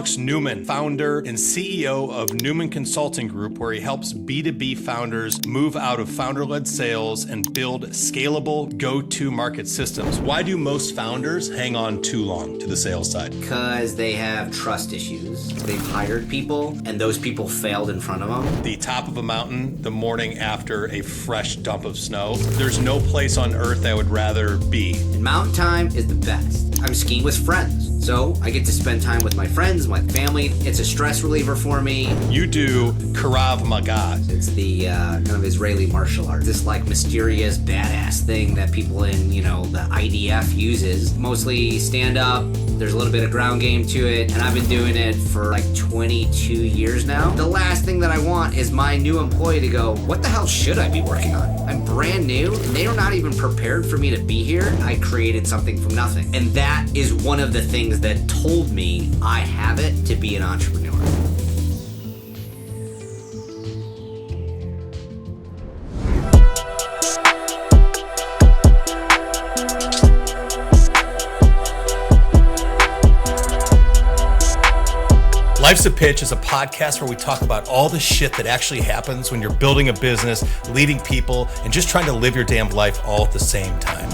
Alex Newmann, founder and CEO of Newman Consulting Group, where he helps B2B founders move out of founder-led sales and build scalable go-to-market systems. Why do most founders hang on too long to the sales side? Because they have trust issues. They've hired people, and those people failed in front of them. The top of a mountain the morning after a fresh dump of snow. There's no place on earth I would rather be. And mountain time is the best. I'm skiing with friends, so I get to spend time with my friends, my family. It's a stress reliever for me. You do Krav Maga. It's the kind of Israeli martial art. This like mysterious badass thing that people in, the IDF uses. Mostly stand up. There's a little bit of ground game to it, and I've been doing it for like 22 years now. The last thing that I want is my new employee to go, what the hell should I be working on? I'm brand new, and they are not even prepared for me to be here. I created something from nothing. And that is one of the things that told me I have it to be an entrepreneur. Life's a Pitch is a podcast where we talk about all the shit that actually happens when you're building a business, leading people, and just trying to live your damn life all at the same time.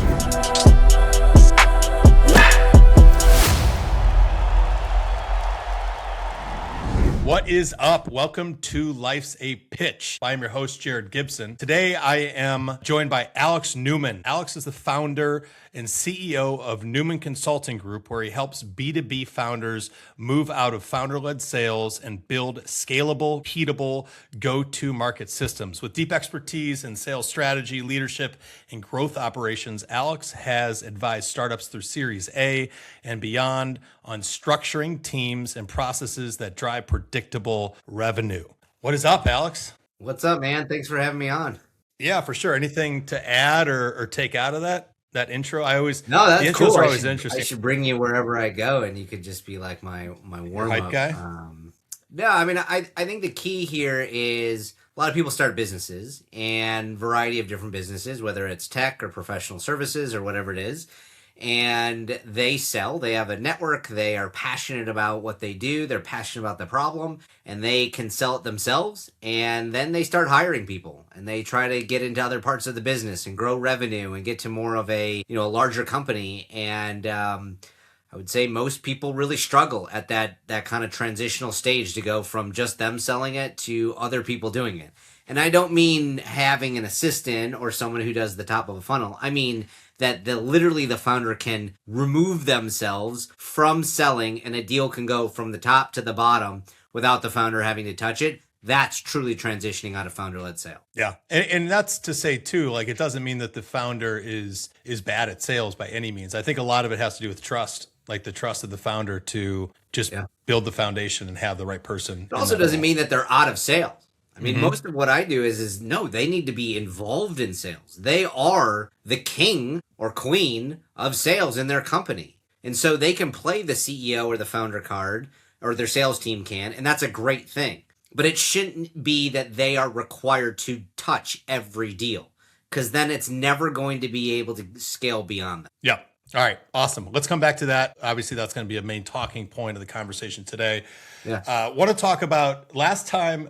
What is up? Welcome to Life's a Pitch. I am your host, Jared Gibson. Today, I am joined by Alex Newmann. Alex is the founder and CEO of Newman Consulting Group, where he helps B2B founders move out of founder-led sales and build scalable, repeatable, go-to-market systems. With deep expertise in sales strategy, leadership, and growth operations, Alex has advised startups through Series A and beyond on structuring teams and processes that drive predictable revenue. What is up, Alex? What's up, man? Thanks for having me on. Yeah, for sure. Anything to add or take out of that intro? That's the intros cool. are always interesting. I should bring you wherever I go, and you could just be like my warm up guy. I think the key here is a lot of people start businesses and variety of different businesses, whether it's tech or professional services or whatever it is. And they sell, they have a network, they are passionate about what they do, they're passionate about the problem, and they can sell it themselves. And then they start hiring people and they try to get into other parts of the business and grow revenue and get to more of a larger company. And I would say most people really struggle at that kind of transitional stage to go from just them selling it to other people doing it. And I don't mean having an assistant or someone who does the top of a funnel. I mean that literally the founder can remove themselves from selling and a deal can go from the top to the bottom without the founder having to touch it. That's truly transitioning out of founder-led sale. Yeah. And that's to say too, like it doesn't mean that the founder is bad at sales by any means. I think a lot of it has to do with trust, like the trust of the founder to just build the foundation and have the right person. It also doesn't mean that they're out of sales. I mean, most of what I do is no, they need to be involved in sales. They are the king or queen of sales in their company. And so they can play the CEO or the founder card, or their sales team can, and that's a great thing. But it shouldn't be that they are required to touch every deal, because then it's never going to be able to scale beyond that. Yeah. All right. Awesome. Let's come back to that. Obviously, that's going to be a main talking point of the conversation today. Yeah. Want to talk about last time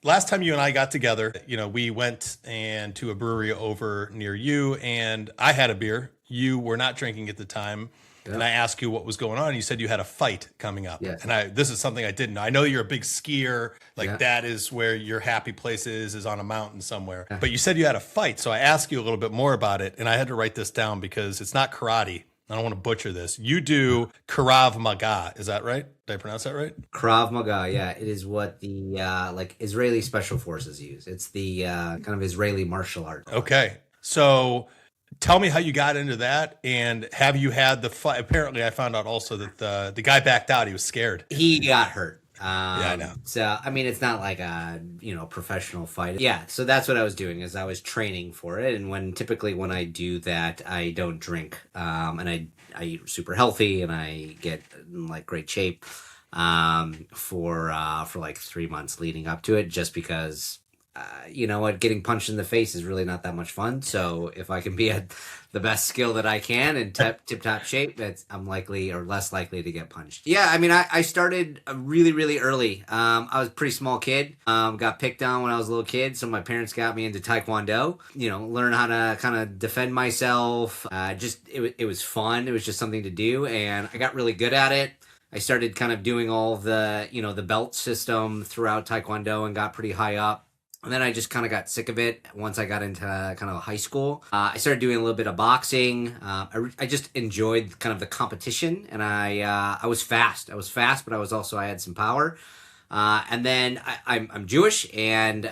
you and I got together, we went to a brewery over near you, and I had a beer. You were not drinking at the time. Yeah. And I asked you what was going on. You said you had a fight coming up. Yes. And this is something I didn't know. I know you're a big skier. That is where your happy place is on a mountain somewhere. Yeah. But you said you had a fight. So I asked you a little bit more about it. And I had to write this down because it's not karate. I don't want to butcher this. You do Krav Maga. Is that right? Did I pronounce that right? Krav Maga, yeah. It is what the Israeli special forces use. It's the kind of Israeli martial art. Okay. So tell me how you got into that, and have you had the fight? Apparently, I found out also that the guy backed out. He was scared. He got hurt. Yeah, I know. So, I mean, it's not like a, professional fight. Yeah. So that's what I was doing is I was training for it. And typically when I do that, I don't drink. And I eat super healthy and I get in like great shape, for like 3 months leading up to it, just because getting punched in the face is really not that much fun. So if I can be at the best skill that I can in tip-top shape, I'm likely or less likely to get punched. Yeah, I mean, I started really, really early. I was a pretty small kid. Got picked on when I was a little kid, so my parents got me into Taekwondo. Learn how to kind of defend myself. It was fun. It was just something to do, and I got really good at it. I started kind of doing all of the belt system throughout Taekwondo and got pretty high up. And then I just kind of got sick of it once I got into kind of high school. I started doing a little bit of boxing. I just enjoyed kind of the competition, and I was fast. I was fast, but I had some power. And then I'm Jewish, and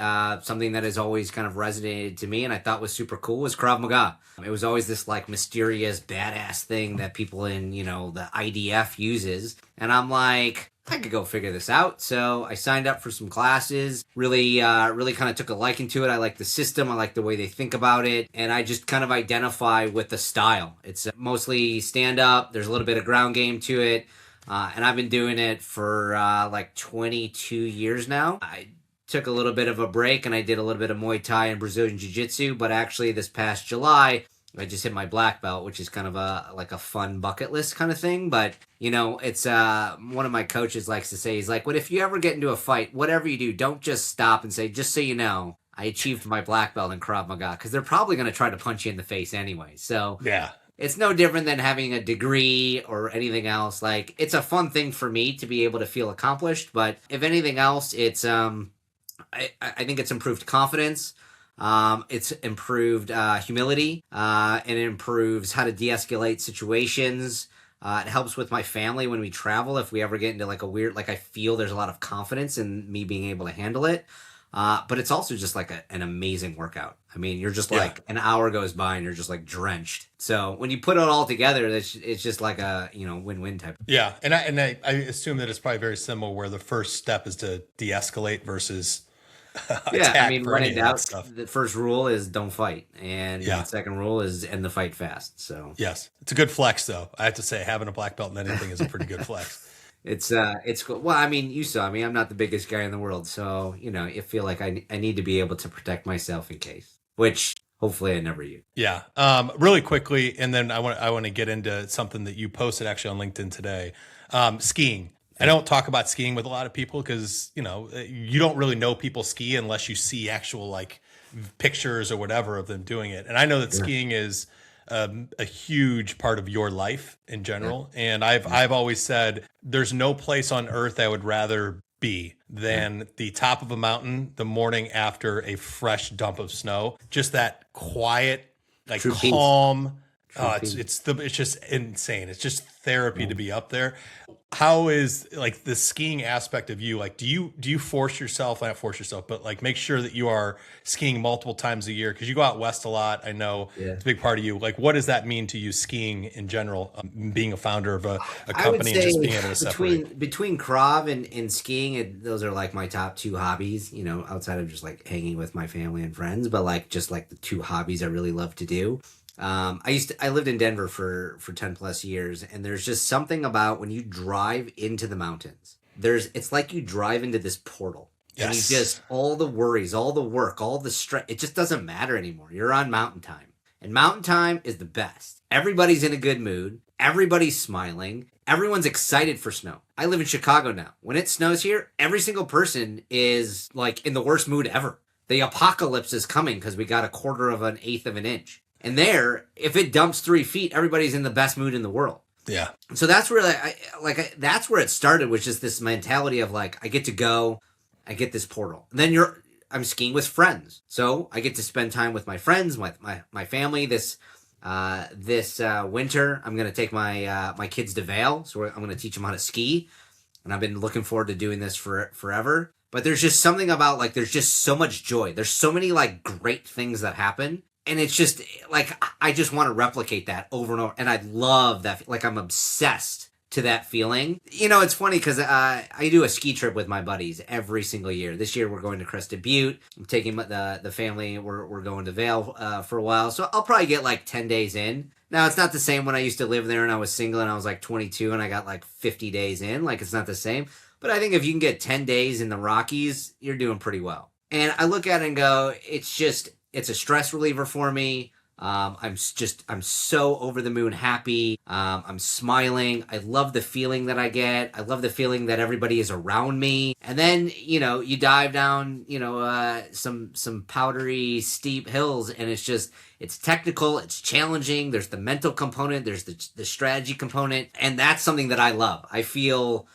something that has always kind of resonated to me and I thought was super cool was Krav Maga. It was always this like mysterious badass thing that people in, the IDF uses. And I'm like, I could go figure this out. So I signed up for some classes, really kind of took a liking to it. I like the system. I like the way they think about it. And I just kind of identify with the style. It's mostly stand up. There's a little bit of ground game to it. And I've been doing it for like 22 years now. I took a little bit of a break and I did a little bit of Muay Thai and Brazilian Jiu-Jitsu, but actually this past July, I just hit my black belt, which is kind of a fun bucket list kind of thing. But, it's one of my coaches likes to say, he's like, what if you ever get into a fight, whatever you do, don't just stop and say, just so you know, I achieved my black belt in Krav Maga, because they're probably going to try to punch you in the face anyway. So yeah. It's no different than having a degree or anything else. Like, it's a fun thing for me to be able to feel accomplished. But if anything else, it's I think it's improved confidence. It's improved humility. And it improves how to de-escalate situations. It helps with my family when we travel. If we ever get into like a weird, like I feel there's a lot of confidence in me being able to handle it. But it's also just like an amazing workout. I mean, you're just like an hour goes by and you're just like drenched. So when you put it all together, it's just like a, win-win type. Yeah. And I assume that it's probably very similar where the first step is to de-escalate versus attack. I mean, for when any in of that doubt, stuff. the first rule is don't fight. And the second rule is end the fight fast. So yes, it's a good flex though. I have to say having a black belt in anything is a pretty good flex. It's cool. Well, I mean, you saw me. I'm not the biggest guy in the world, so I feel like I need to be able to protect myself in case, which hopefully I never use. Yeah. Really quickly, and then I want to get into something that you posted actually on LinkedIn today. Skiing. I don't talk about skiing with a lot of people because you don't really know people ski unless you see actual like pictures or whatever of them doing it. And I know that skiing is a huge part of your life in general. Yeah. And I've always said there's no place on earth I would rather be than the top of a mountain the morning after a fresh dump of snow. Just that quiet, like True calm. peace. It's just insane. It's just therapy to be up there. How is like the skiing aspect of you? Like, do you force yourself, not force yourself, but like make sure that you are skiing multiple times a year? Cause you go out West a lot. I know it's a big part of you. Like, what does that mean to you skiing in general, being a founder of a company and just being able to separate? Between Krav and skiing, those are like my top two hobbies, outside of just like hanging with my family and friends, but like just like the two hobbies I really love to do. I lived in Denver for 10 plus years, and there's just something about when you drive into the mountains, it's like you drive into this portal. Yes. And you just, all the worries, all the work, all the stress, it just doesn't matter anymore. You're on mountain time, and mountain time is the best. Everybody's in a good mood. Everybody's smiling. Everyone's excited for snow. I live in Chicago now. When it snows here, every single person is like in the worst mood ever. The apocalypse is coming because we got a quarter of an eighth of an inch. And there, if it dumps 3 feet, everybody's in the best mood in the world. Yeah. So that's where that's where it started, was just this mentality of like, I get to go, I get this portal. And then I'm skiing with friends. So I get to spend time with my friends, my family. This winter, I'm going to take my kids to Vail. So I'm going to teach them how to ski. And I've been looking forward to doing this forever. But there's just something about like, there's just so much joy. There's so many like great things that happen. And it's just like, I just want to replicate that over and over. And I love that. Like, I'm obsessed to that feeling. It's funny because I do a ski trip with my buddies every single year. This year we're going to Crested Butte. I'm taking the family. We're going to Vail for a while. So I'll probably get like 10 days in. Now, it's not the same when I used to live there and I was single and I was like 22 and I got like 50 days in. Like, it's not the same. But I think if you can get 10 days in the Rockies, you're doing pretty well. And I look at it and go, it's a stress reliever for me. I'm so over the moon happy. I'm smiling. I love the feeling that I get. I love the feeling that everybody is around me. And then, you dive down, some powdery, steep hills, and it's technical, it's challenging. There's the mental component, there's the strategy component, and that's something that I love. I feel,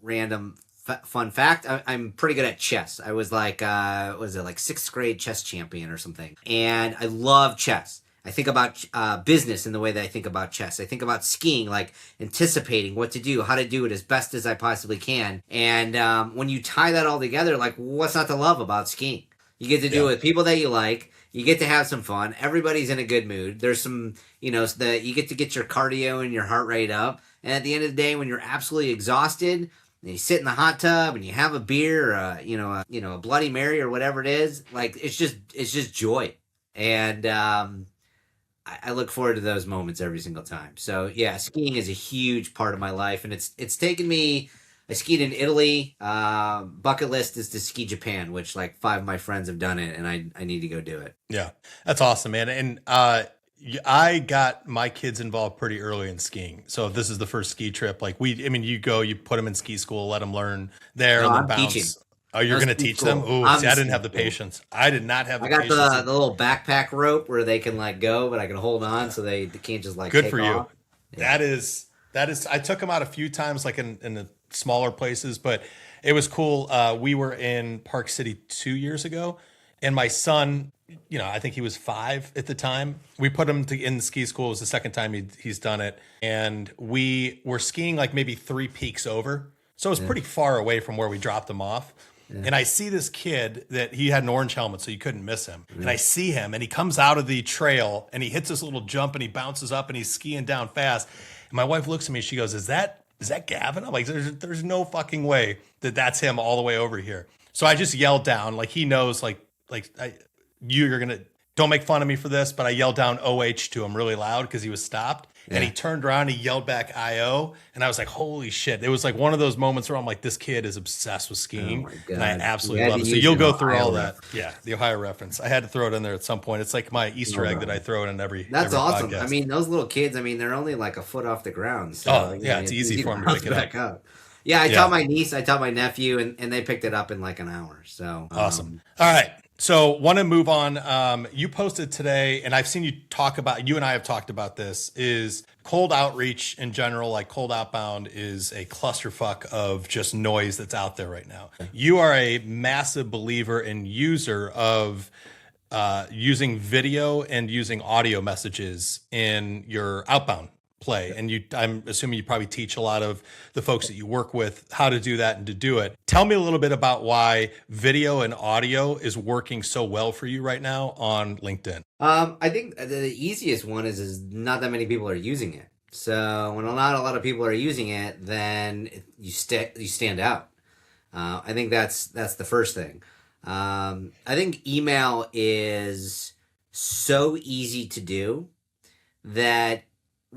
random fun fact, I'm pretty good at chess. I was like, was it like sixth grade chess champion or something? And I love chess. I think about business in the way that I think about chess. I think about skiing, like anticipating what to do, how to do it as best as I possibly can. And when you tie that all together, like, what's not to love about skiing? You get to do it with people that you like. You get to have some fun. Everybody's in a good mood. There's some, you get to get your cardio and your heart rate up. And at the end of the day, when you're absolutely exhausted, and you sit in the hot tub and you have a beer, or a Bloody Mary or whatever it is, like it's just joy, and I look forward to those moments every single time. So yeah, skiing is a huge part of my life, and it's taken me. I skied in Italy. Bucket list is to ski Japan, which like 5 of my friends have done it, and I need to go do it. Yeah, that's awesome, man. And I got my kids involved pretty early in skiing. So if this is the first ski trip, like you put them in ski school, let them learn there, No, and then I'm bounce. teaching. Oh, you're going to teach them? Ooh, see, I didn't have the patience. I did not have the I got patience. the little backpack rope where they can like go, but I can hold on so they can't just like Good take for off. you. That is, I took them out a few times, like in the smaller places, but it was cool. We were in Park City 2 years ago, and my son, I think he was 5 at the time. We put him in ski school. It was the second time he's done it. And we were skiing like maybe 3 peaks over. So it was pretty far away from where we dropped him off. Yeah. And I see this kid that he had an orange helmet, so you couldn't miss him. And I see him, and he comes out of the trail, and he hits this little jump, and he bounces up, and he's skiing down fast. And my wife looks at me, she goes, is that Gavin? I'm like, there's no fucking way that's him all the way over here. So I just yelled down, like he knows, you're gonna, don't make fun of me for this, but I yelled down OH to him really loud because he was stopped. And he turned around, he yelled back IO, and I was like, holy shit. It was like one of those moments where I'm like, this kid is obsessed with skiing, and I absolutely love it. So you'll go through all that. Yeah, the Ohio reference. I had to throw it in there at some point. It's like my Easter egg that I throw it in every That's every awesome. podcast. I mean, those little kids, they're only like a foot off the ground. So, it's easy for them to pick it up. Yeah, I taught my niece, I taught my nephew, and they picked it up in like an hour. So awesome. All right. So want to move on. You posted today, and I've seen you and I have talked about this, is cold outreach in general, like cold outbound is a clusterfuck of just noise that's out there right now. You are a massive believer and user of using video and using audio messages in your outbound play. And I'm assuming you probably teach a lot of the folks that you work with how to do that and to do it. Tell me a little bit about why video and audio is working so well for you right now on LinkedIn. I think the easiest one is not that many people are using it. So when not a lot of people are using it, then you stand out. I think that's the first thing. I think email is so easy to do that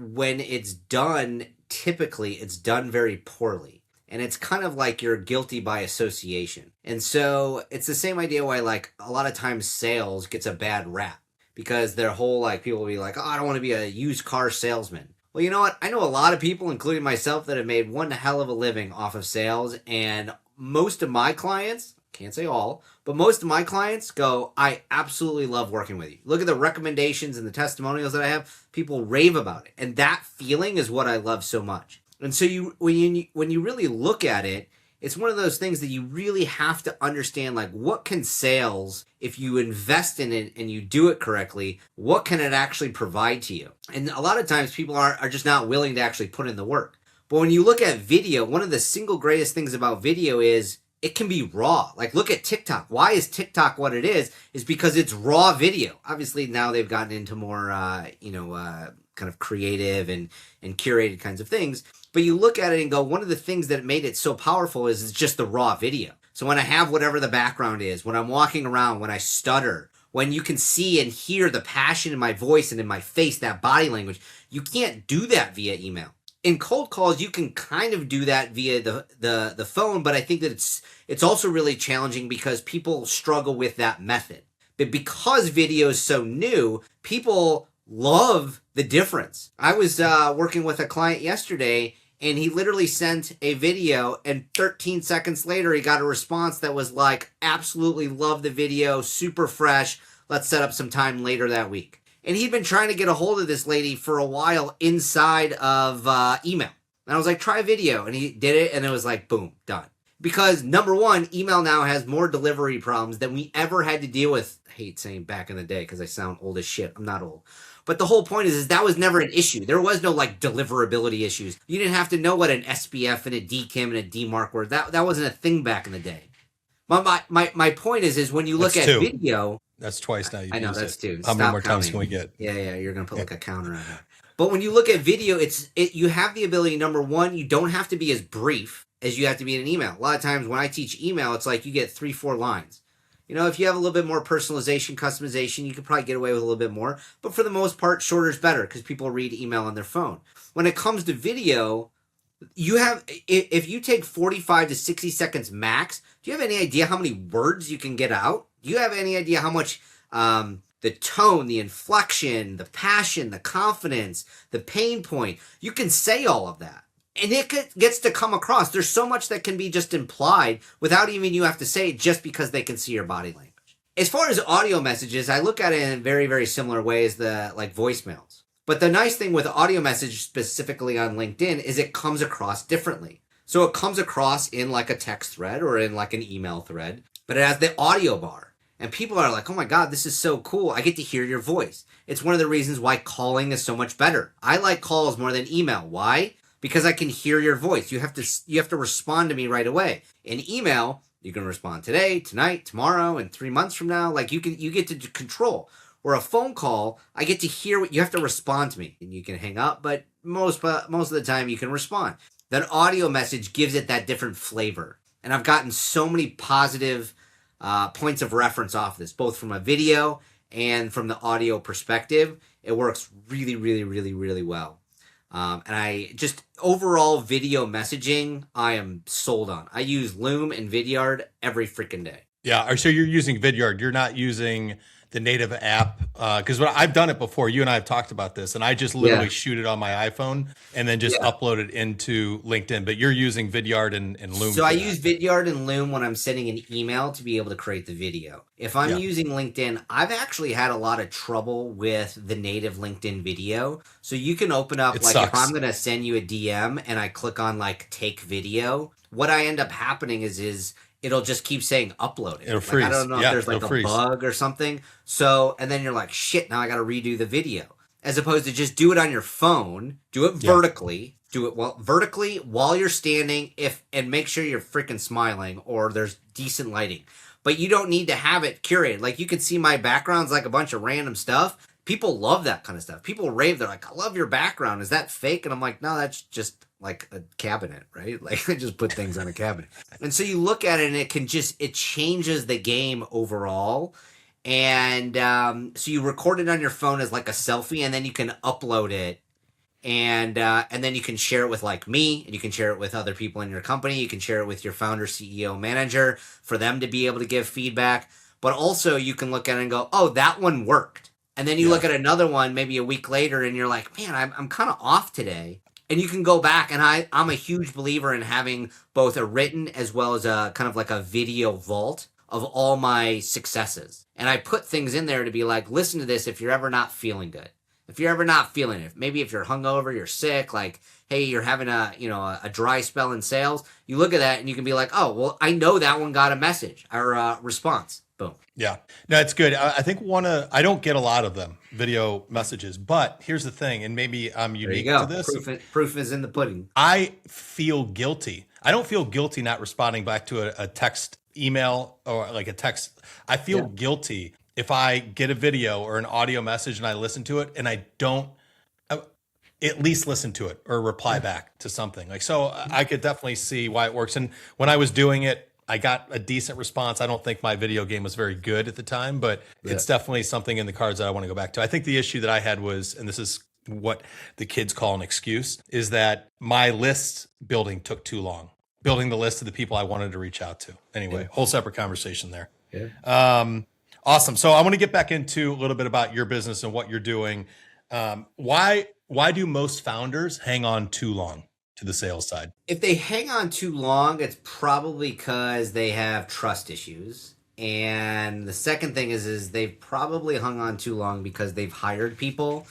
when it's done, typically it's done very poorly. And it's kind of like you're guilty by association. And so it's the same idea why like a lot of times sales gets a bad rap because their whole like people will be like, oh, I don't want to be a used car salesman. Well, you know what? I know a lot of people, including myself, that have made one hell of a living off of sales. And most of my clients, can't say all, but most of my clients go, I absolutely love working with you. Look at the recommendations and the testimonials that I have. People rave about it. And that feeling is what I love so much. And so when you really look at it, it's one of those things that you really have to understand, like what can sales, if you invest in it and you do it correctly, what can it actually provide to you? And a lot of times people are just not willing to actually put in the work. But when you look at video, one of the single greatest things about video is it can be raw. Like look at TikTok. Why is TikTok what it is because it's raw video. Obviously now they've gotten into more, kind of creative and curated kinds of things. But you look at it and go, one of the things that made it so powerful is it's just the raw video. So when I have whatever the background is, when I'm walking around, when I stutter, when you can see and hear the passion in my voice and in my face, that body language, you can't do that via email. in cold calls, you can kind of do that via the phone, but I think that it's also really challenging because people struggle with that method. But because video is so new, people love the difference. I was working with a client yesterday, and he literally sent a video, and 13 seconds later, he got a response that was like, absolutely love the video, super fresh. Let's set up some time later that week. And he'd been trying to get a hold of this lady for a while inside of email. And I was like, try video. And he did it, and it was like, boom, done. Because number one, email now has more delivery problems than we ever had to deal with. I hate saying back in the day because I sound old as shit. I'm not old. But the whole point is that was never an issue. There was no like deliverability issues. You didn't have to know what an SPF and a DKIM and a DMARC were. That wasn't a thing back in the day. My point is when you look at video. That's twice now. I know that's it. two. How many more times can we get? Yeah. You're gonna put like a counter on it. But when you look at video, you have the ability. Number one, you don't have to be as brief as you have to be in an email. A lot of times when I teach email, it's like you get 3-4 lines. You know, if you have a little bit more personalization, customization, you could probably get away with a little bit more. But for the most part, shorter is better because people read email on their phone. When it comes to video, if you take 45 to 60 seconds max, do you have any idea how many words you can get out? Do you have any idea how much the tone, the inflection, the passion, the confidence, the pain point, you can say all of that. And it gets to come across. There's so much that can be just implied without even you have to say it just because they can see your body language. As far as audio messages, I look at it in very, very similar ways to like voicemails. But the nice thing with audio message specifically on LinkedIn is it comes across differently. So it comes across in like a text thread or in like an email thread, but it has the audio bar. And people are like, oh my God, this is so cool. I get to hear your voice. It's one of the reasons why calling is so much better. I like calls more than email. Why? Because I can hear your voice. You have to respond to me right away. In email, you can respond today, tonight, tomorrow, and 3 months from now. Like you get to control. Or a phone call, I get to hear what you have to respond to me. And you can hang up, but most of the time you can respond. That audio message gives it that different flavor. And I've gotten so many positive points of reference off this, both from a video and from the audio perspective. It works really, really, really, really well. And I just overall video messaging, I am sold on. I use Loom and Vidyard every freaking day. Yeah. So you're using Vidyard. You're not using the native app. Because I've done it before. You and I have talked about this, and I just literally shoot it on my iPhone and then just upload it into LinkedIn. But you're using Vidyard and Loom. So I use Vidyard and Loom when I'm sending an email to be able to create the video. If I'm using LinkedIn, I've actually had a lot of trouble with the native LinkedIn video. So you can open up, if I'm going to send you a DM and I click on like take video, what I end up happening is it'll just keep saying upload it. It'll freeze. I don't know if there's like a bug or something. So, and then you're like, shit, now I got to redo the video. As opposed to just do it on your phone, do it vertically, do it vertically while you're standing and make sure you're freaking smiling or there's decent lighting. But you don't need to have it curated. Like you can see my background's like a bunch of random stuff. People love that kind of stuff. People rave. They're like, I love your background. Is that fake? And I'm like, no, that's just like a cabinet, right? Like I just put things on a cabinet. And so you look at it and it changes the game overall. And so you record it on your phone as like a selfie and then you can upload it. And then you can share it with like me, and you can share it with other people in your company. You can share it with your founder, CEO, manager for them to be able to give feedback. But also you can look at it and go, oh, that one worked. And then you look at another one maybe a week later and you're like, man, I'm kind of off today. And you can go back, and I'm a huge believer in having both a written as well as a kind of like a video vault of all my successes. And I put things in there to be like, listen to this if you're ever not feeling good. If you're ever not feeling it, maybe if you're hungover, you're sick, like, hey, you're having a dry spell in sales, you look at that and you can be like, oh, well, I know that one got a message or a response. Boom. Yeah, no, it's good. I think I don't get a lot of them, video messages, but here's the thing, and maybe I'm unique to this. Proof is in the pudding. I feel guilty. I don't feel guilty not responding back to a text email or like a text. I feel guilty if I get a video or an audio message and I listen to it and I don't at least listen to it or reply back to something. Like, so I could definitely see why it works. And when I was doing it, I got a decent response. I don't think my video game was very good at the time, but it's definitely something in the cards that I want to go back to. I think the issue that I had was, and this is what the kids call an excuse, is that my list building took too long. Building the list of the people I wanted to reach out to. Anyway, whole separate conversation there. Awesome. So I want to get back into a little bit about your business and what you're doing. Why do most founders hang on too long to the sales side? If they hang on too long, it's probably because they have trust issues. And the second thing is they've probably hung on too long because they've hired people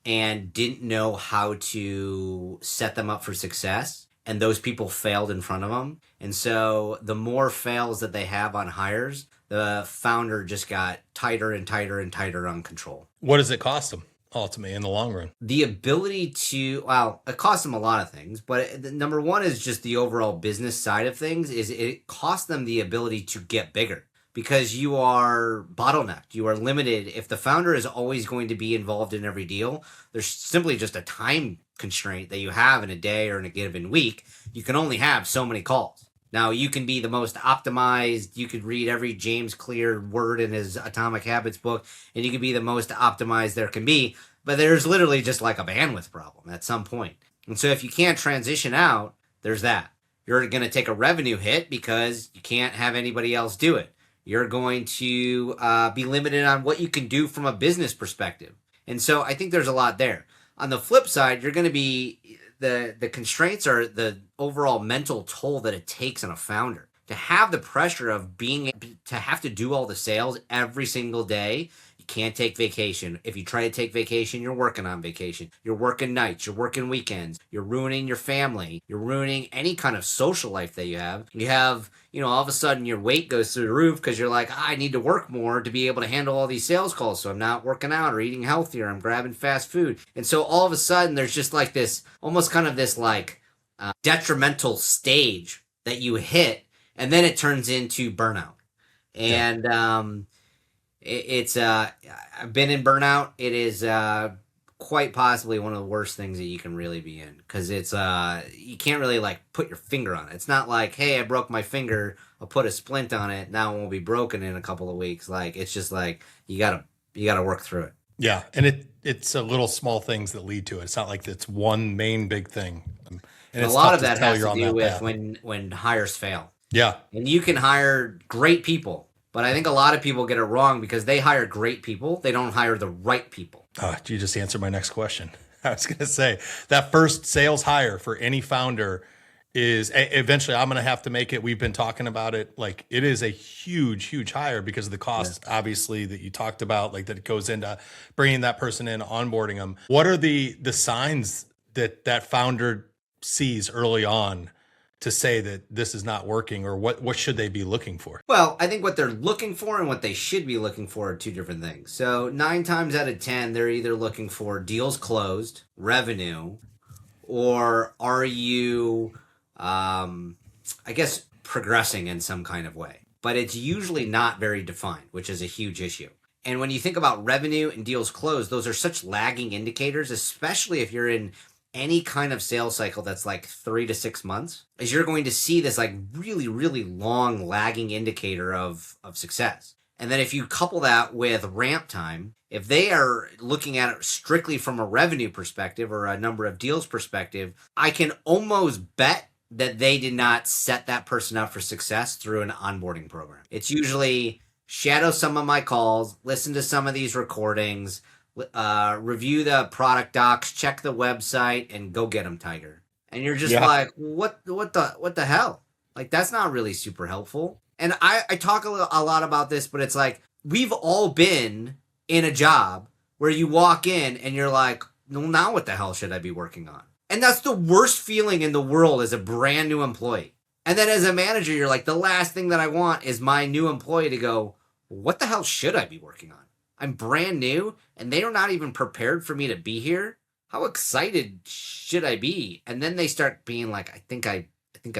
and didn't know how to set them up for success. And those people failed in front of them. And so the more fails that they have on hires, the founder just got tighter and tighter and tighter on control. What does it cost them ultimately in the long run? The ability to, well, it costs them a lot of things, but number one is just the overall business side of things is it costs them the ability to get bigger because you are bottlenecked. You are limited. If the founder is always going to be involved in every deal, there's simply just a time constraint that you have in a day or in a given week. You can only have so many calls. Now, you can be the most optimized, you could read every James Clear word in his Atomic Habits book, and you can be the most optimized there can be, but there's literally just like a bandwidth problem at some point. And so if you can't transition out, there's that. You're going to take a revenue hit because you can't have anybody else do it. You're going to be limited on what you can do from a business perspective. And so I think there's a lot there. On the flip side, you're going to be... The constraints are the overall mental toll that it takes on a founder to have the pressure of to have to do all the sales every single day. You can't take vacation. If you try to take vacation, you're working on vacation. You're working nights. You're working weekends. You're ruining your family. You're ruining any kind of social life that you have. You have, all of a sudden your weight goes through the roof because you're like, I need to work more to be able to handle all these sales calls. So I'm not working out or eating healthier. I'm grabbing fast food. And so all of a sudden there's just like this, almost kind of this like detrimental stage that you hit. And then it turns into burnout. And I've been in burnout. It is quite possibly one of the worst things that you can really be in because it's you can't really like put your finger on it. It's not like, hey, I broke my finger, I'll put a splint on it, now it won't be broken in a couple of weeks. Like it's just like you gotta work through it. Yeah, and it's a little small things that lead to it. It's not like it's one main big thing. And a lot of that has to do with when hires fail. Yeah, and you can hire great people. But I think a lot of people get it wrong because they hire great people. They don't hire the right people. You just answered my next question. I was going to say that first sales hire for any founder is eventually I'm going to have to make it. We've been talking about it. Like it is a huge, huge hire because of the cost, obviously, that you talked about, like that it goes into bringing that person in, onboarding them. What are the signs that founder sees early on to say that this is not working, or what should they be looking for? Well, I think what they're looking for and what they should be looking for are two different things. So 9 times out of 10, they're either looking for deals closed, revenue, or are you, progressing in some kind of way. But it's usually not very defined, which is a huge issue. And when you think about revenue and deals closed, those are such lagging indicators, especially if you're in any kind of sales cycle that's like 3 to 6 months, is you're going to see this like really, really long lagging indicator of success. And then if you couple that with ramp time, if they are looking at it strictly from a revenue perspective or a number of deals perspective, I can almost bet that they did not set that person up for success through an onboarding program. It's usually shadow some of my calls, listen to some of these recordings, review the product docs, check the website, and go get them, Tiger. And you're just like, what the hell? Like, that's not really super helpful. And I talk a lot about this, but it's like, we've all been in a job where you walk in and you're like, well, now what the hell should I be working on? And that's the worst feeling in the world as a brand new employee. And then as a manager, you're like, the last thing that I want is my new employee to go, what the hell should I be working on? I'm brand new and they are not even prepared for me to be here. How excited should I be? And then they start being like, I think I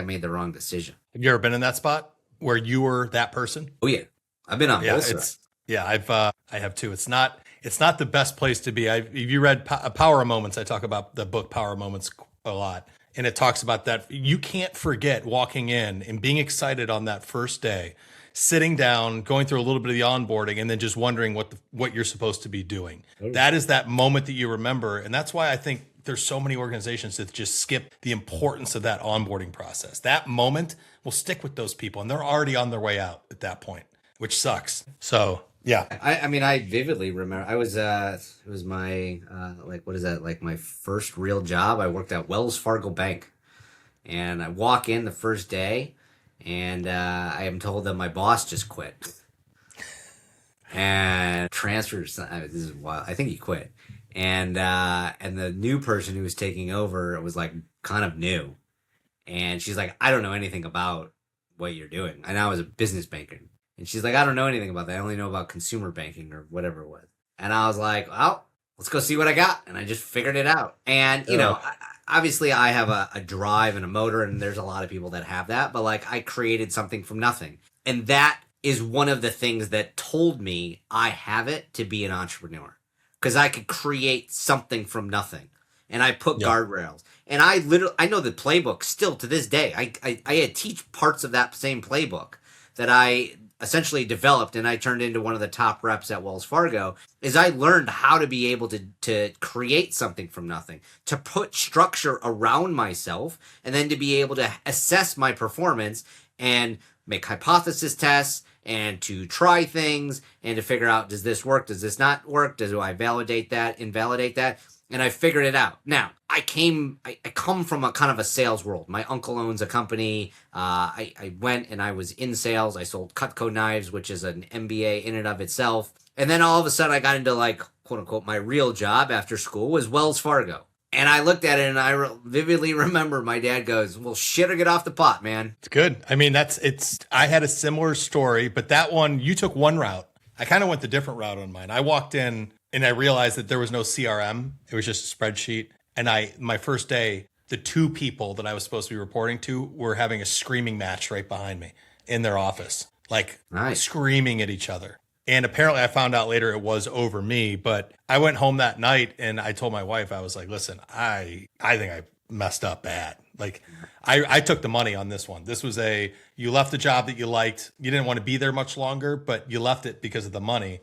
made the wrong decision. Have you ever been in that spot where you were that person? Oh yeah. I've been on both sides. Yeah, I have too. It's not the best place to be. If you read Power Moments, I talk about the book Power Moments a lot. And it talks about that. You can't forget walking in and being excited on that first day, sitting down, going through a little bit of the onboarding, and then just wondering what you're supposed to be doing. That is that moment that you remember. And that's why I think there's so many organizations that just skip the importance of that onboarding process. That moment will stick with those people, and they're already on their way out at that point, which sucks. So yeah. I mean, I vividly remember it was my, like my first real job. I worked at Wells Fargo Bank, and I walk in the first day, and I am told that my boss just quit and transfers. This is wild. I think he quit. And the new person who was taking over was like kind of new. And she's like, I don't know anything about what you're doing. And I was a business banker. And she's like, I don't know anything about that. I only know about consumer banking or whatever it was. And I was like, well, let's go see what I got. And I just figured it out. And, you know, obviously I have a drive and a motor, and there's a lot of people that have that. But like, I created something from nothing. And that is one of the things that told me I have it to be an entrepreneur. Because I could create something from nothing. And I put guardrails. And I know the playbook still to this day. I teach parts of that same playbook that I essentially developed, and I turned into one of the top reps at Wells Fargo, is I learned how to be able to create something from nothing, to put structure around myself, and then to be able to assess my performance and make hypothesis tests and to try things and to figure out, does this work? Does this not work? Do I validate that, invalidate that? And I figured it out. Now, I come from a kind of a sales world. My uncle owns a company. I went and I was in sales. I sold Cutco knives, which is an MBA in and of itself. And then all of a sudden I got into like, quote unquote, my real job after school was Wells Fargo. And I looked at it and I vividly remember my dad goes, well, shit or get off the pot, man. It's good. I mean, I had a similar story, but that one, you took one route. I kind of went the different route on mine. I walked in and I realized that there was no CRM. It was just a spreadsheet. And my first day, the two people that I was supposed to be reporting to were having a screaming match right behind me in their office, like screaming at each other. And apparently I found out later it was over me, but I went home that night and I told my wife, I was like, listen, I think I messed up bad. Like I took the money on this one. This was you left the job that you liked. You didn't want to be there much longer, but you left it because of the money.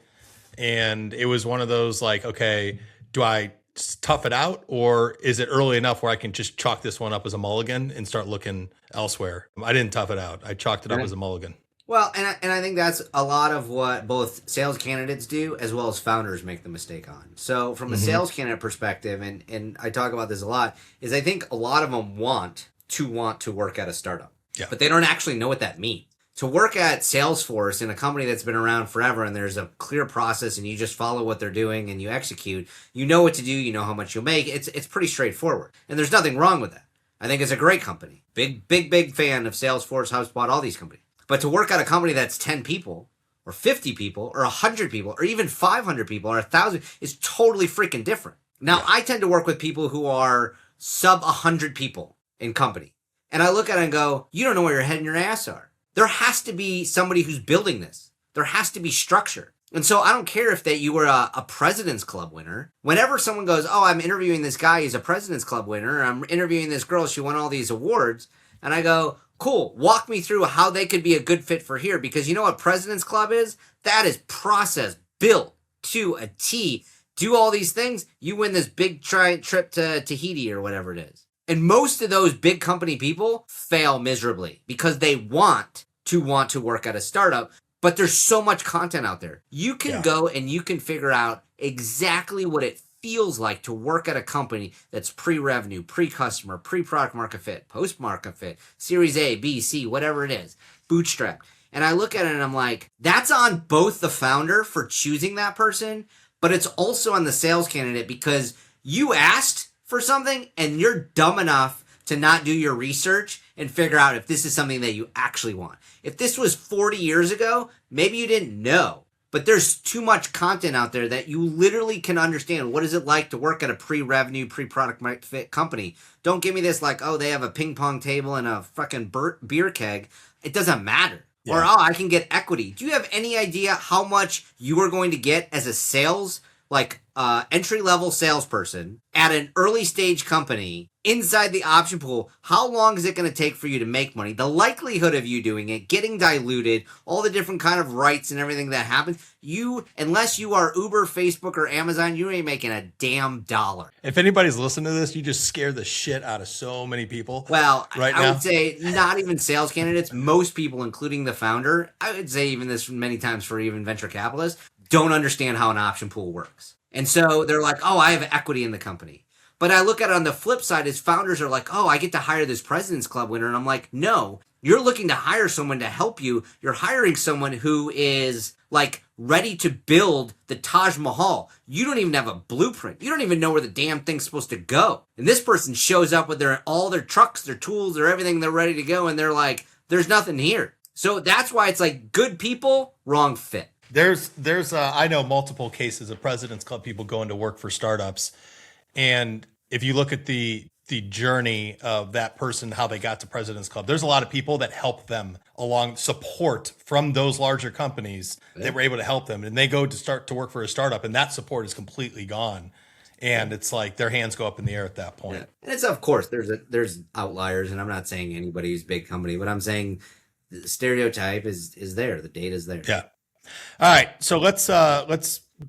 And it was one of those like, okay, do I tough it out, or is it early enough where I can just chalk this one up as a mulligan and start looking elsewhere? I didn't tough it out. I chalked it up as a mulligan. Well, and I think that's a lot of what both sales candidates do as well as founders make the mistake on. So from a sales candidate perspective, and I talk about this a lot, is I think a lot of them want to work at a startup. Yeah. But they don't actually know what that means. To work at Salesforce in a company that's been around forever and there's a clear process and you just follow what they're doing and you execute, you know what to do, you know how much you'll make. It's pretty straightforward. And there's nothing wrong with that. I think it's a great company. Big fan of Salesforce, HubSpot, all these companies. But to work at a company that's 10 people or 50 people or 100 people or even 500 people or 1,000 is totally freaking different. Now, I tend to work with people who are sub 100 people in company. And I look at it and go, you don't know where your head and your ass are. There has to be somebody who's building this. There has to be structure. And so I don't care if that you were a President's Club winner. Whenever someone goes, oh, I'm interviewing this guy, he's a President's Club winner. Or I'm interviewing this girl, she won all these awards. And I go, cool, walk me through how they could be a good fit for here. Because you know what President's Club is? That is process built to a T. Do all these things, you win this big trip to Tahiti or whatever it is. And most of those big company people fail miserably because they want to work at a startup, but there's so much content out there. You can go and you can figure out exactly what it feels like to work at a company that's pre-revenue, pre-customer, pre-product market fit, post-market fit, Series A, B, C, whatever it is, bootstrap. And I look at it and I'm like, that's on both the founder for choosing that person, but it's also on the sales candidate because you asked for something and you're dumb enough to not do your research and figure out if this is something that you actually want. If this was 40 years ago, maybe you didn't know, but there's too much content out there that you literally can understand. What is it like to work at a pre-revenue, pre-product market fit company? Don't give me this like, oh, they have a ping pong table and a fucking beer keg. It doesn't matter. Or, oh, I can get equity. Do you have any idea how much you are going to get as a sales like entry-level salesperson at an early stage company inside the option pool, how long is it going to take for you to make money? The likelihood of you doing it, getting diluted, all the different kind of rights and everything that happens, unless you are Uber, Facebook, or Amazon, you ain't making a damn dollar. If anybody's listening to this, you just scared the shit out of so many people. Well, right I now. would say not even sales candidates, most people, including the founder, I would say even this many times for even venture capitalists, don't understand how an option pool works. And so they're like, oh, I have equity in the company. But I look at it on the flip side as founders are like, oh, I get to hire this President's Club winner. And I'm like, no, you're looking to hire someone to help you. You're hiring someone who is like ready to build the Taj Mahal. You don't even have a blueprint. You don't even know where the damn thing's supposed to go. And this person shows up with all their trucks, their tools, their everything. They're ready to go. And they're like, there's nothing here. So that's why it's like good people, wrong fit. There's I know multiple cases of President's Club people going to work for startups. And if you look at the journey of that person, how they got to President's Club, there's a lot of people that help them along, support from those larger companies that were able to help them. And they go to start to work for a startup and that support is completely gone. And it's like their hands go up in the air at that point. Yeah. And it's, of course, there's outliers. And I'm not saying anybody's big company, but I'm saying the stereotype is there. The data is there. Yeah. All right. So let's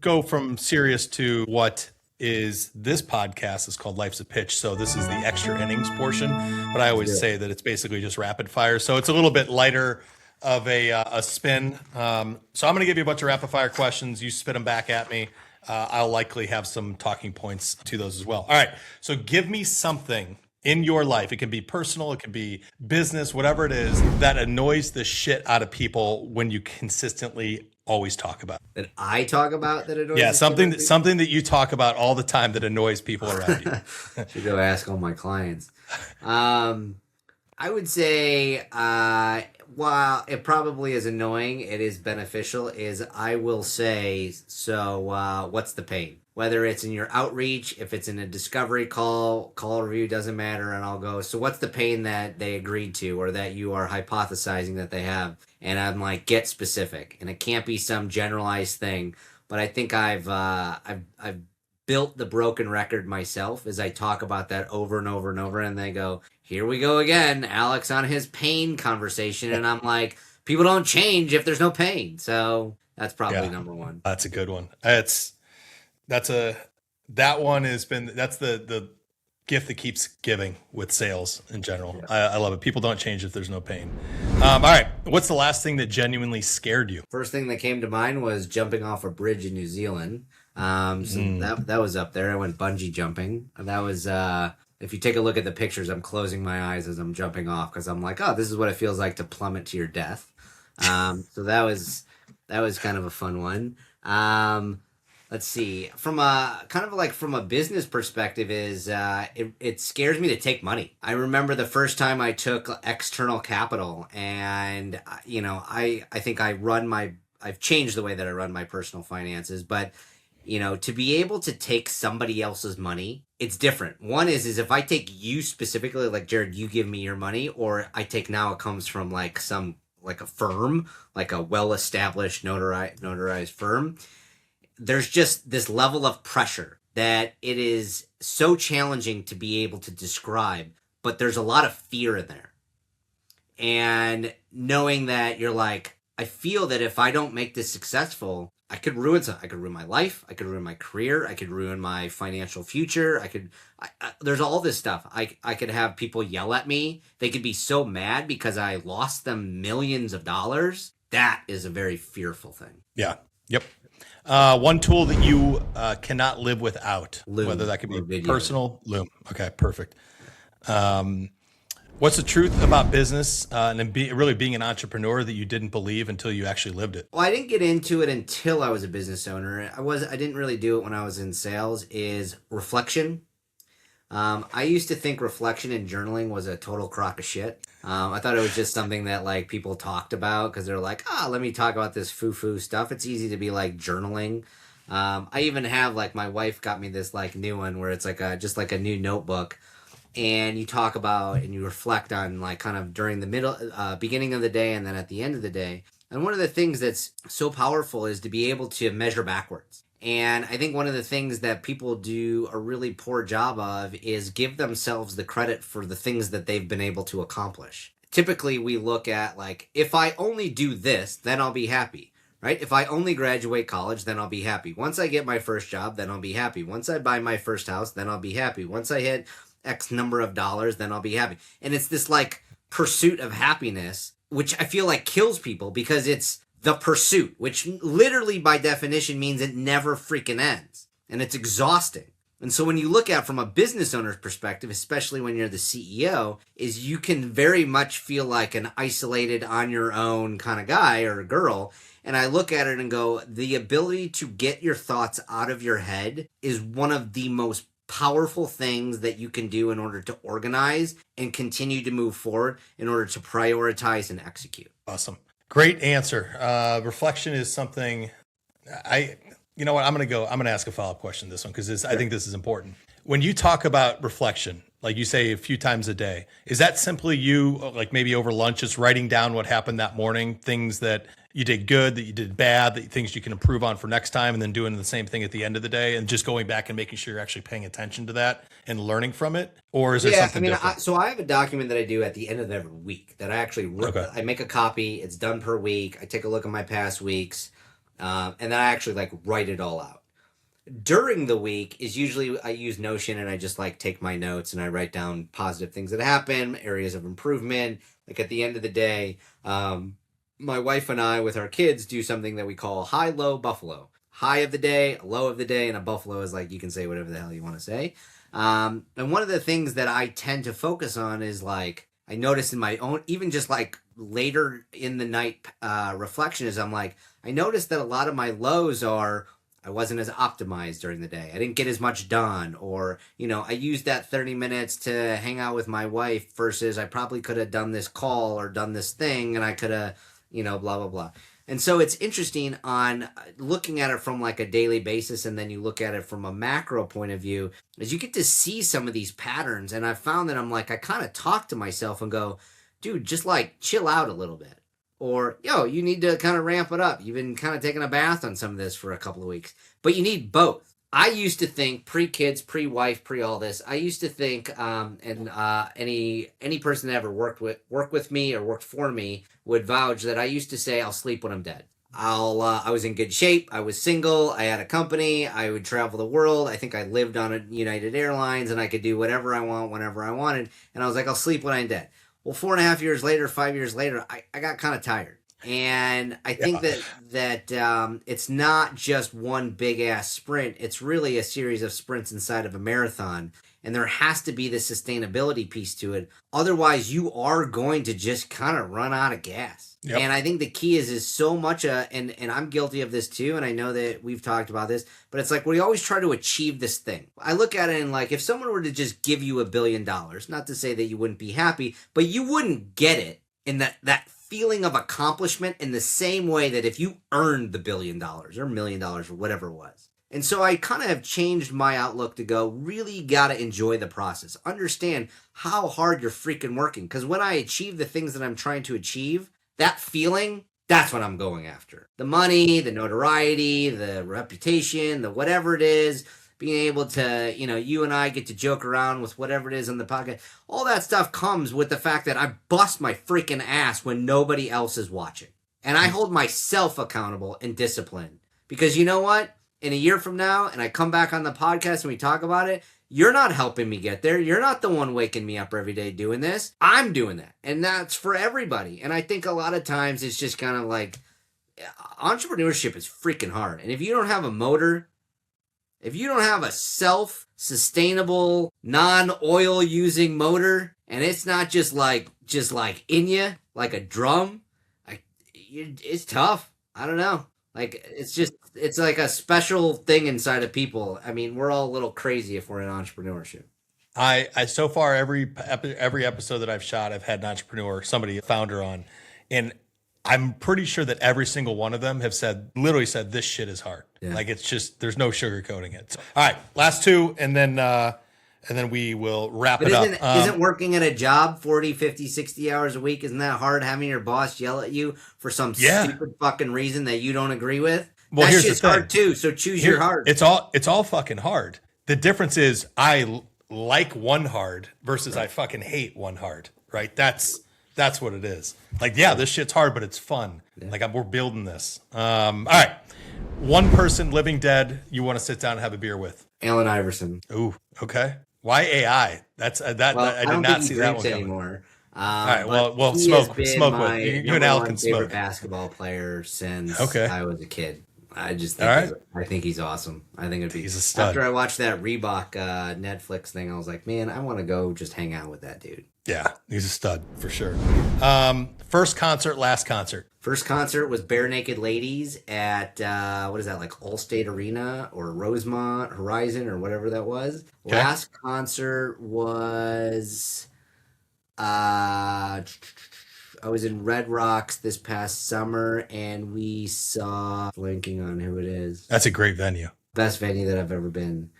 go from serious to what is this podcast is called Life's a Pitch. So this is the extra innings portion, but I always say that it's basically just rapid fire. So it's a little bit lighter of a spin. So I'm going to give you a bunch of rapid fire questions. You spit them back at me. I'll likely have some talking points to those as well. All right. So give me something in your life. It can be personal. It can be business, whatever it is that annoys the shit out of people when you consistently always talk about. That I talk about that annoys. Yeah, something that you talk about all the time that annoys people around you. Should go ask all my clients. I would say, while it probably is annoying, it is beneficial. I will say, so what's the pain? Whether it's in your outreach, if it's in a discovery call review, doesn't matter. And I'll go, so what's the pain that they agreed to or that you are hypothesizing that they have? And I'm like, get specific. And it can't be some generalized thing. But I think I've built the broken record myself as I talk about that over and over and over. And they go, here we go again, Alex on his pain conversation. And I'm like, people don't change if there's no pain. So that's probably number one. That's a good one. That's the gift that keeps giving with sales in general. Yeah. I love it. People don't change if there's no pain. All right. What's the last thing that genuinely scared you? First thing that came to mind was jumping off a bridge in New Zealand. That was up there. I went bungee jumping. And that was, if you take a look at the pictures, I'm closing my eyes as I'm jumping off because I'm like, oh, this is what it feels like to plummet to your death. So that was kind of a fun one. Let's see. From a business perspective, it scares me to take money. I remember the first time I took external capital, and I think I've changed the way that I run my personal finances, but to be able to take somebody else's money, it's different. One is if I take you specifically, like Jared, you give me your money, or I take now it comes from like a firm, like a well-established notarized firm. There's just this level of pressure that it is so challenging to be able to describe, but there's a lot of fear in there. And knowing that you're like, I feel that if I don't make this successful, I could ruin something. I could ruin my life. I could ruin my career. I could ruin my financial future. There's all this stuff. I could have people yell at me. They could be so mad because I lost them millions of dollars. That is a very fearful thing. Yeah. Yep. One tool that you cannot live without, Loom, whether that could be personal. Loom. Okay, perfect. What's the truth about business and really being an entrepreneur that you didn't believe until you actually lived it? Well, I didn't get into it until I was a business owner. I didn't really do it when I was in sales. Is reflection. I used to think reflection and journaling was a total crock of shit. I thought it was just something that like people talked about because they're like, let me talk about this foo-foo stuff. It's easy to be like journaling. I even have like my wife got me this like new one where it's like just like a new notebook, and you talk about and you reflect on like kind of during the beginning of the day and then at the end of the day. And one of the things that's so powerful is to be able to measure backwards. And I think one of the things that people do a really poor job of is give themselves the credit for the things that they've been able to accomplish. Typically, we look at like, if I only do this, then I'll be happy, right? If I only graduate college, then I'll be happy. Once I get my first job, then I'll be happy. Once I buy my first house, then I'll be happy. Once I hit X number of dollars, then I'll be happy. And it's this like pursuit of happiness, which I feel like kills people because it's the pursuit, which literally by definition means it never freaking ends. And it's exhausting. And so when you look at it from a business owner's perspective, especially when you're the CEO, is you can very much feel like an isolated on your own kind of guy or girl. And I look at it and go, the ability to get your thoughts out of your head is one of the most powerful things that you can do in order to organize and continue to move forward in order to prioritize and execute. Awesome. Great answer. Reflection is something you know what? I'm going to ask a follow-up question this one because I think this is important. When you talk about reflection, like you say a few times a day, is that simply you, like maybe over lunch, just writing down what happened that morning, things that you did good, that you did bad, things you can improve on for next time, and then doing the same thing at the end of the day and just going back and making sure you're actually paying attention to that and learning from it? Or is there something different? So I have a document that I do at the end of every week that I actually I make a copy. It's done per week. I take a look at my past weeks. And then I actually like write it all out. During the week is usually I use Notion and I just like take my notes and I write down positive things that happen, areas of improvement. Like at the end of the day, my wife and I with our kids do something that we call high, low, buffalo. High of the day, low of the day, and a buffalo is like you can say whatever the hell you want to say. And one of the things that I tend to focus on is like I notice in my own, even just like later in the night reflection is I'm like, I noticed that a lot of my lows are I wasn't as optimized during the day. I didn't get as much done. Or, I used that 30 minutes to hang out with my wife versus I probably could have done this call or done this thing and I could have, blah, blah, blah. And so it's interesting on looking at it from like a daily basis and then you look at it from a macro point of view is you get to see some of these patterns. And I found that I'm like, I kind of talk to myself and go, dude, just like chill out a little bit. Or, you need to kind of ramp it up. You've been kind of taking a bath on some of this for a couple of weeks. But you need both. I used to think pre-kids, pre-wife, pre-all this, I used to think, any person that ever worked with me or worked for me would vouch that I used to say, I'll sleep when I'm dead. I was in good shape. I was single. I had a company. I would travel the world. I think I lived on a United Airlines and I could do whatever I want, whenever I wanted. And I was like, I'll sleep when I'm dead. Well, 4.5 years later, 5 years later, I got kind of tired. And I think that it's not just one big ass sprint. It's really a series of sprints inside of a marathon. And there has to be the sustainability piece to it. Otherwise, you are going to just kind of run out of gas. Yep. And I think the key is so much, and I'm guilty of this too, and I know that we've talked about this, but it's like we always try to achieve this thing. I look at it and like, if someone were to just give you $1 billion, not to say that you wouldn't be happy, but you wouldn't get it in that feeling of accomplishment in the same way that if you earned the $1 billion or $1 million or whatever it was. And so I kind of have changed my outlook to go, really got to enjoy the process. Understand how hard you're freaking working. Because when I achieve the things that I'm trying to achieve, that feeling, that's what I'm going after. The money, the notoriety, the reputation, the whatever it is, being able to, you and I get to joke around with whatever it is in the pocket. All that stuff comes with the fact that I bust my freaking ass when nobody else is watching. And I hold myself accountable and disciplined. Because you know what? In a year from now, and I come back on the podcast and we talk about it, you're not helping me get there. You're not the one waking me up every day doing this. I'm doing that. And that's for everybody. And I think a lot of times it's just kind of like entrepreneurship is freaking hard. And if you don't have a motor, if you don't have a self-sustainable, non-oil using motor, and it's not just like in you, like a drum, it's tough. I don't know. Like, it's like a special thing inside of people. I mean, we're all a little crazy if we're in entrepreneurship. I so far, every episode that I've shot, I've had an entrepreneur, somebody, a founder on, and I'm pretty sure that every single one of them have literally said, this shit is hard. Yeah. Like, it's just, there's no sugarcoating it. So, all right, last two, and then we will wrap it up. Isn't working at a job 40, 50, 60 hours a week, isn't that hard having your boss yell at you for some stupid fucking reason that you don't agree with? Well, that here's the shit's thing. hard too. So choose your hard. It's all fucking hard. The difference is like one hard versus I fucking hate one hard, right? That's what it is. Like, yeah, this shit's hard, but it's fun. Yeah. Like we're building this. All right. One person, living dead, you want to sit down and have a beer with? Allen Iverson. Ooh, okay. Why AI? That's I did not see that one anymore. All right, well, smoke with you and Al can smoke. Favorite basketball player since I was a kid. I just think I think he's awesome. I think he's a stud. After I watched that Reebok Netflix thing, I was like, man, I want to go just hang out with that dude. Yeah, he's a stud for sure. First concert, last concert. First concert was Bare Naked Ladies at what is that, like Allstate Arena or Rosemont Horizon or whatever that was. Okay. Last concert was I was in Red Rocks this past summer, and we saw, blanking on who it is. That's a great venue. Best venue that I've ever been.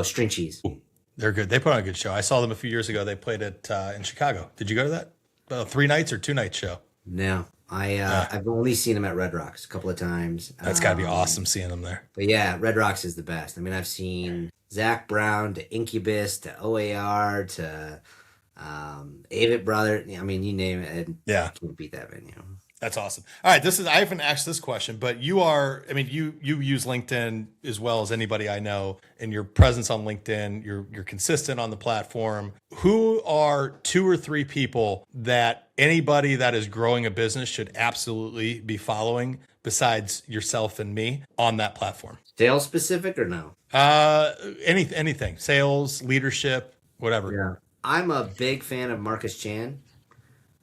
String Cheese. Ooh, they're good. They put on a good show. I saw them a few years ago. They played it in Chicago. Did you go to that? 3 nights or 2 night show? No. I've only seen them at Red Rocks a couple of times. That's got to be awesome seeing them there. But yeah, Red Rocks is the best. I mean, I've seen Zach Brown to Incubus to OAR to Avett Brother. I mean, you name it. Yeah. Can't beat that venue. That's awesome. All right, I haven't asked this question, but you use LinkedIn as well as anybody I know, and your presence on LinkedIn, you're consistent on the platform. Who are 2 or 3 people that anybody that is growing a business should absolutely be following besides yourself and me on that platform? Sales specific or no? Anything. Sales, leadership, whatever. Yeah. I'm a big fan of Marcus Chan.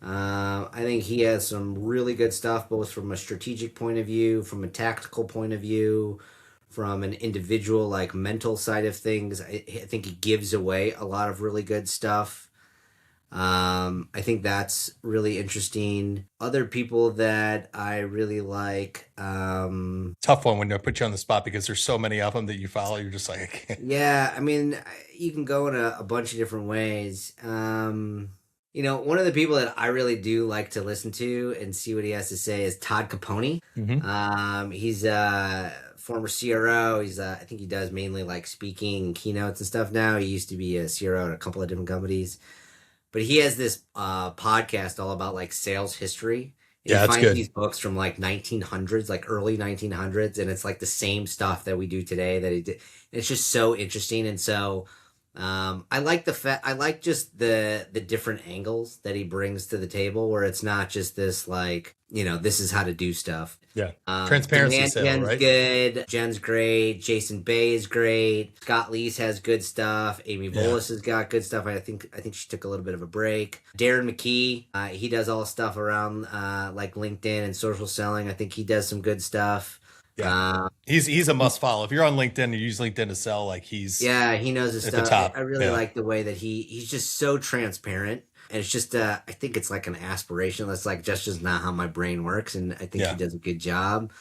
I think he has some really good stuff, both from a strategic point of view, from a tactical point of view, from an individual, like mental side of things. I think he gives away a lot of really good stuff. I think that's really interesting. Other people that I really like. Tough one when they put you on the spot because there's so many of them that you follow. You're just like, I can't. Yeah, I mean, you can go in a bunch of different ways. One of the people that I really do like to listen to and see what he has to say is Todd Capone. Mm-hmm. He's a former CRO. I think he does mainly like speaking and keynotes and stuff now. He used to be a CRO at a couple of different companies. But he has this podcast all about like sales history. And yeah, he that's finds good. These books from like 1900s, like early 1900s, and it's like the same stuff that we do today that he did. It's just so interesting. And so I like I like just the different angles that he brings to the table, where it's not just this like, this is how to do stuff. Yeah. Transparency sale, Jen's right? good. Jen's great. Jason Bay is great. Scott Leese has good stuff. Amy Volas has got good stuff. I think she took a little bit of a break. Darren McKee, he does all stuff around like LinkedIn and social selling. I think he does some good stuff. Yeah, he's a must follow. If you're on LinkedIn, you use LinkedIn to sell. Like he knows his stuff. The top. I really like the way that he's just so transparent, and it's just I think it's like an aspiration. That's like just not how my brain works, and I think he does a good job.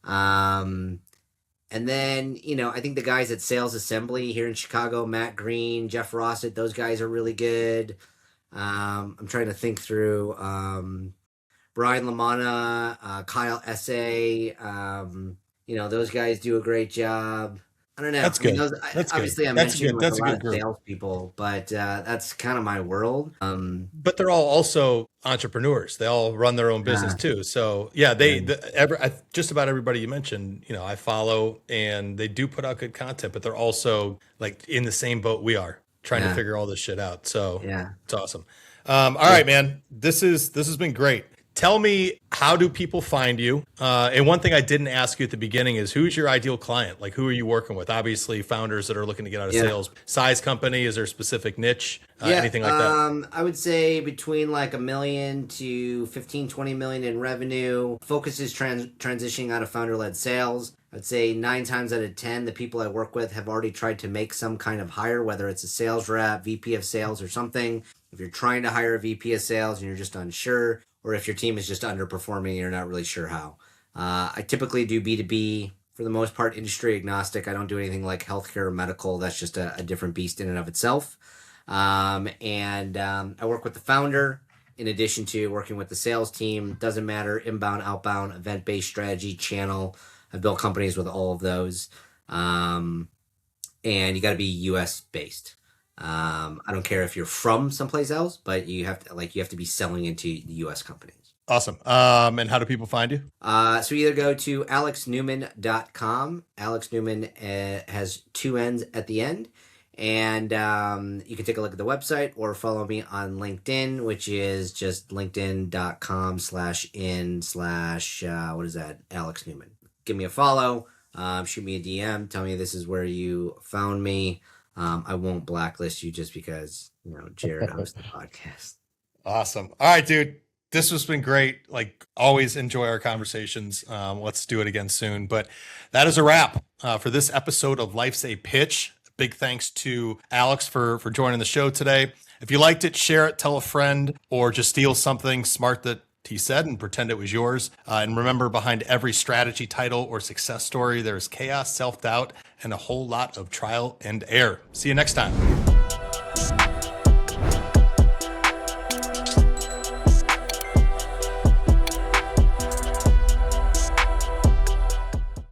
And then I think the guys at Sales Assembly here in Chicago, Matt Green, Jeff Rossett, those guys are really good. I'm trying to think through. Brian LaManna, Kyle Essay, those guys do a great job. I don't know. That's good. Obviously, I mentioned a lot of salespeople, but that's kind of my world. But they're all also entrepreneurs. They all run their own business too. So just about everybody you mentioned, I follow, and they do put out good content, but they're also like in the same boat we are, trying to figure all this shit out. So it's awesome. All right, man. This has been great. Tell me, how do people find you? And one thing I didn't ask you at the beginning is, who's your ideal client? Like, who are you working with? Obviously, founders that are looking to get out of sales. Size company? Is there a specific niche? Anything like that? I would say between like $1 million to 15, 20 million in revenue. Focus is transitioning out of founder-led sales. I'd say 9 times out of 10, the people I work with have already tried to make some kind of hire, whether it's a sales rep, VP of sales, or something. If you're trying to hire a VP of sales and you're just unsure, or if your team is just underperforming and you're not really sure how. I typically do B2B, for the most part, industry agnostic. I don't do anything like healthcare or medical. That's just a different beast in and of itself. I work with the founder in addition to working with the sales team. Doesn't matter, inbound, outbound, event-based strategy, channel. I've built companies with all of those. And you got to be US based. I don't care if you're from someplace else, but you have to be selling into the US companies. Awesome. And how do people find you? So either go to alexnewman.com. Alex Newman has 2 N's at the end. And you can take a look at the website or follow me on LinkedIn, which is just linkedin.com/Alex Newman. Give me a follow, shoot me a DM, tell me this is where you found me. I won't blacklist you just because, Jared hosts the podcast. Awesome. All right, dude. This has been great. Like always, enjoy our conversations. Let's do it again soon. But that is a wrap for this episode of Life's a Pitch. Big thanks to Alex for joining the show today. If you liked it, share it, tell a friend, or just steal something smart that he said and pretend it was yours. And remember, behind every strategy, title, or success story, there is chaos, self-doubt, and a whole lot of trial and error. See you next time.